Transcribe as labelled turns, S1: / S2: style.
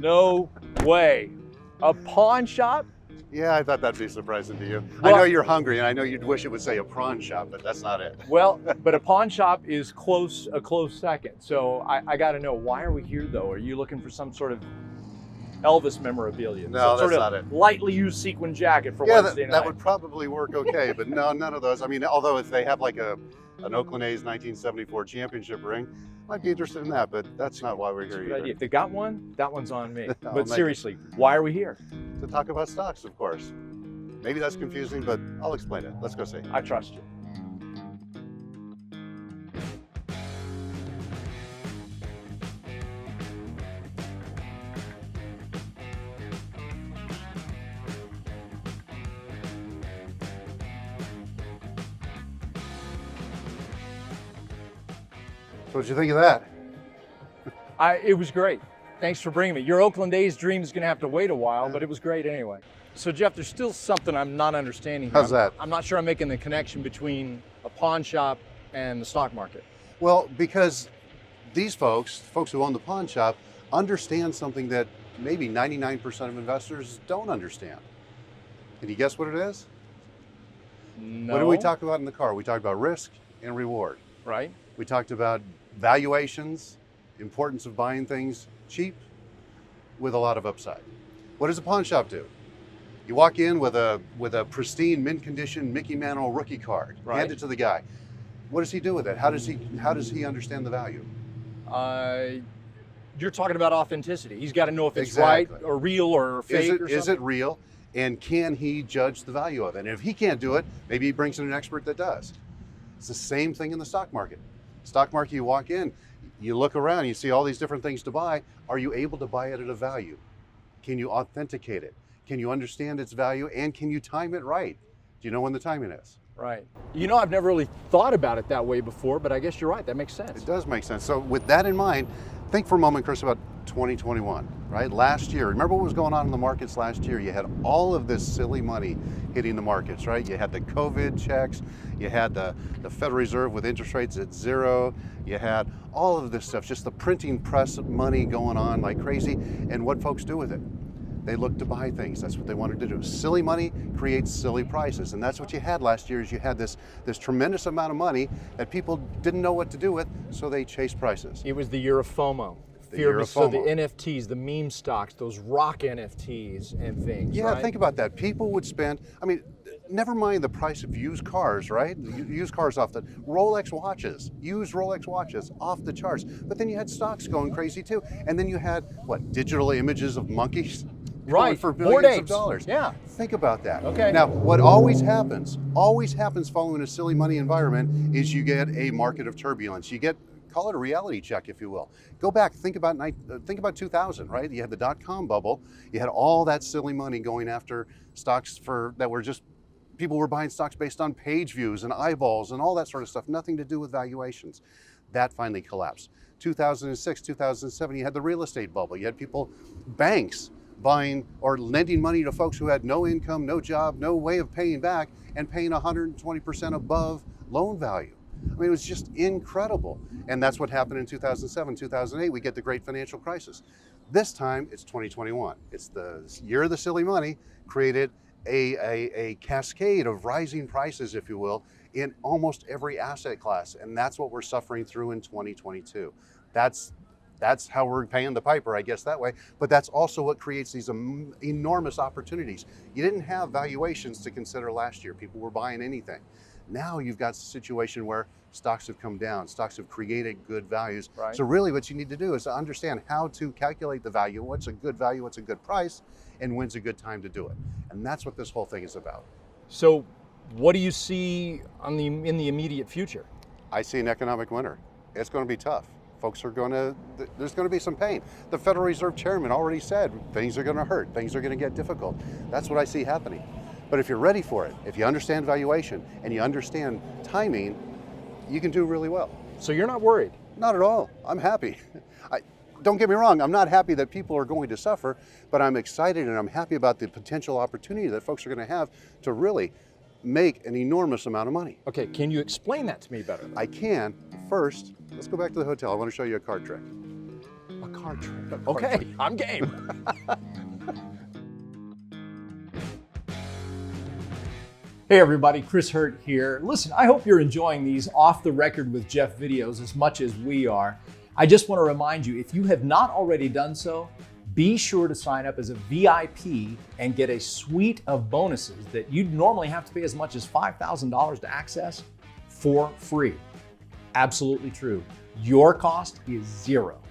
S1: No way. A pawn shop?
S2: Yeah, I thought that'd be surprising to you.
S1: Well,
S2: I know you're hungry, and I know you'd wish it would say a prawn shop, but that's not it.
S1: Well, but a pawn shop is a close second. So I got to know, why are we here though? Are you looking for some sort of Elvis memorabilia?
S2: No,
S1: some
S2: that's
S1: sort of
S2: not it.
S1: lightly used sequin jacket for
S2: Yeah,
S1: Wednesday night.
S2: that would probably work okay, but no, none of those. I mean, although if they have like an Oakland A's 1974 championship ring, might be interested in that, but that's not why we're
S1: That's a
S2: here
S1: good
S2: either.
S1: idea. If they got one, that one's on me.
S2: I'll
S1: But
S2: make
S1: seriously, why are we here?
S2: To talk about stocks, of course. Maybe that's confusing, but I'll explain it. Let's go see.
S1: I trust you.
S2: So what'd you think of that?
S1: It was great. Thanks for bringing me. Your Oakland A's dream is going to have to wait a while, but it was great anyway. So Jeff, there's still something I'm not understanding here.
S2: How's that?
S1: I'm not sure I'm making the connection between a pawn shop and the stock market.
S2: Well, because these folks who own the pawn shop, understand something that maybe 99% of investors don't understand. Can you guess what it is?
S1: No.
S2: What did we talk about in the car? We talked about risk and reward.
S1: Right?
S2: We talked about valuations, importance of buying things cheap with a lot of upside. What does a pawn shop do? You walk in with a pristine mint condition Mickey Mantle rookie card,
S1: Right.
S2: hand it to the guy. What does he do with it? How does he understand the value?
S1: You're talking about authenticity. He's got to know if it's
S2: Exactly.
S1: right or real or fake or something.
S2: Is it real? And can he judge the value of it? And if he can't do it, maybe he brings in an expert that does. It's the same thing in the stock market. Stock market, you walk in, you look around, you see all these different things to buy. Are you able to buy it at a value? Can you authenticate it? Can you understand its value? And can you time it right? Do you know when the timing is?
S1: Right. You know, I've never really thought about it that way before, but I guess you're right. That makes sense.
S2: It does make sense. So with that in mind, think for a moment, Chris, about 2021, right? Last year, remember what was going on in the markets last year? You had all of this silly money hitting the markets, right? You had the COVID checks, you had the Federal Reserve with interest rates at zero, you had all of this stuff, just the printing press money going on like crazy. And what folks do with it? They look to buy things. That's what they wanted to do. Silly money creates silly prices. And that's what you had last year, is you had this tremendous amount of money that people didn't know what to do with, so they chased prices.
S1: It was the year of FOMO. So the NFTs, the meme stocks, those rock NFTs and things.
S2: Yeah,
S1: right?
S2: think about that. People would spend, I mean, never mind the price of used cars, right? Used cars off the Rolex watches, used Rolex watches off the charts. But then you had stocks going crazy too. And then you had, what, digital images of monkeys?
S1: Right,
S2: For
S1: Bored
S2: billions of
S1: apes.
S2: dollars.
S1: Yeah.
S2: Think about that.
S1: Okay.
S2: Now, what always happens following a silly money environment is you get a market of turbulence. You get, call it a reality check, if you will. Go back, think about 2000, right? You had the dot-com bubble. You had all that silly money going after stocks that were just, people were buying stocks based on page views and eyeballs and all that sort of stuff, nothing to do with valuations. That finally collapsed. 2006, 2007, you had the real estate bubble. You had banks, buying or lending money to folks who had no income, no job, no way of paying back, and paying 120% above loan value. I mean, it was just incredible. And that's what happened in 2007, 2008. We get the great financial crisis. This time, it's 2021. It's the year of the silly money, created a cascade of rising prices, if you will, in almost every asset class. And that's what we're suffering through in 2022. That's how we're paying the piper, I guess, that way. But that's also what creates these enormous opportunities. You didn't have valuations to consider last year. People were buying anything. Now you've got a situation where stocks have come down. Stocks have created good values.
S1: Right.
S2: So really what you need to do is to understand how to calculate the value, what's a good value, what's a good price, and when's a good time to do it. And that's what this whole thing is about.
S1: So what do you see in the immediate future?
S2: I see an economic winter. It's going to be tough. Folks are there's going to be some pain. The Federal Reserve Chairman already said things are going to hurt, things are going to get difficult. That's what I see happening. But if you're ready for it, if you understand valuation and you understand timing, you can do really well.
S1: So you're not worried?
S2: Not at all. I'm happy. Don't get me wrong, I'm not happy that people are going to suffer, but I'm excited and I'm happy about the potential opportunity that folks are going to have to really make an enormous amount of money.
S1: Okay, can you explain that to me better?
S2: I can. First, let's go back to the hotel. I want to show you a card trick. A car trade.
S1: Okay, I'm game. Hey everybody, Chris Hurt here. Listen, I hope you're enjoying these off the record with Jeff videos as much as we are. I just want to remind you, if you have not already done so, be sure to sign up as a VIP and get a suite of bonuses that you'd normally have to pay as much as $5,000 to access for free. Absolutely true. Your cost is zero.